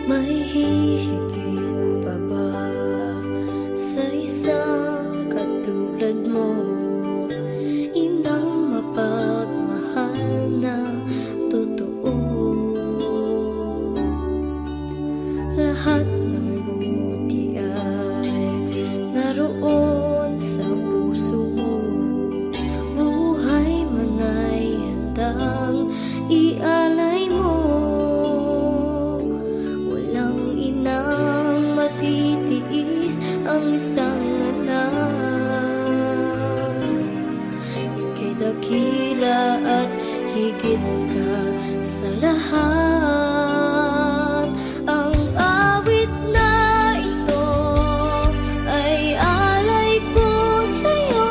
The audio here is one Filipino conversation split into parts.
May hihigit pa ba sa isang katulad mo? Inang mapagmahal na totoo. Lahat ng buti ay naroon sa puso mo. Buhay man ay handang ialay mo. Walang inang matitiis ang isang anak. Ika'y dakila at higit ka sa lahat. Ang awit na ito ay alay ko sa'yo.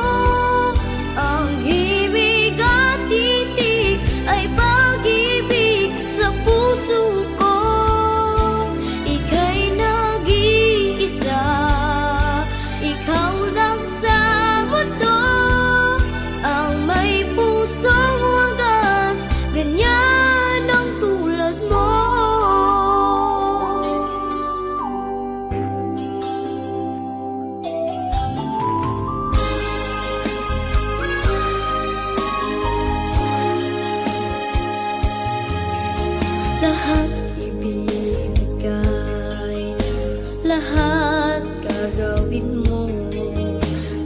Ang himig at titig ay pag-ibig sa puso ko. Ika'y nag-iisa, ikaw lang sa mundo. Ang may pusong wagas, ganyan ang tulad mo. Lahat ibibigay, lahat gagawin mo.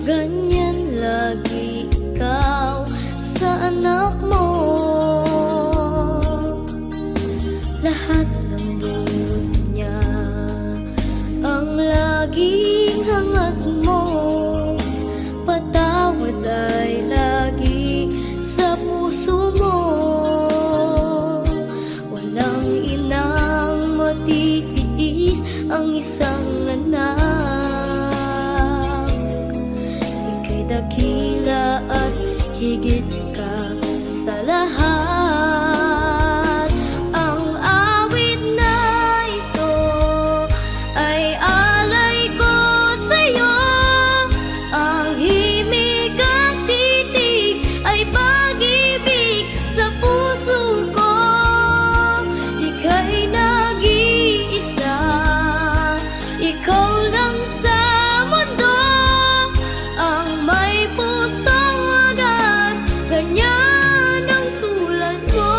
Ganyan lagi ikaw sa anak mo. Lahat ng buti niya ang laging hangat mo. Patawad ay lagi sa puso mo. Walang inang matitiis ang isang anak. Ika'y dakila at higit ka sa lahat. Ang awit na ito ay alay ko sa'yo. Ang himig at titig ay pag-ibig sa puso ko. Ika'y nag-iisa, ikaw lang sa mundo. Ang may pusong wagas, ganyan ang tulad mo.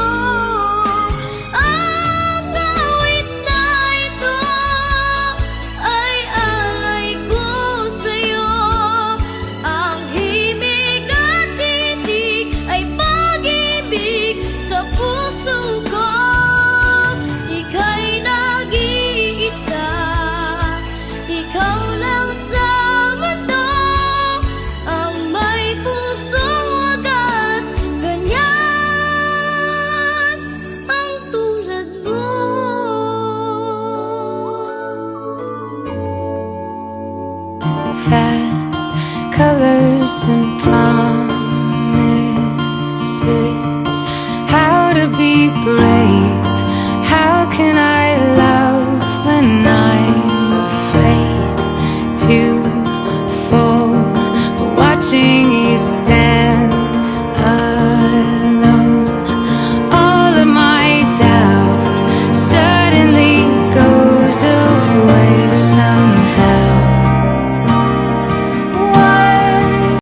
Ang awit na ito ay alay ko sa'yo. Ang himig at titig ay pag-ibig sa puso ko. Ika'y nag-iisa, ikaw lang sa mundo. Ang may pusong wagas, ganyan ang tulad mo. Fast colors and promises. How to be brave? How can I love when I'm afraid to fall? But watching you stand alone, all of my doubt suddenly goes away somehow.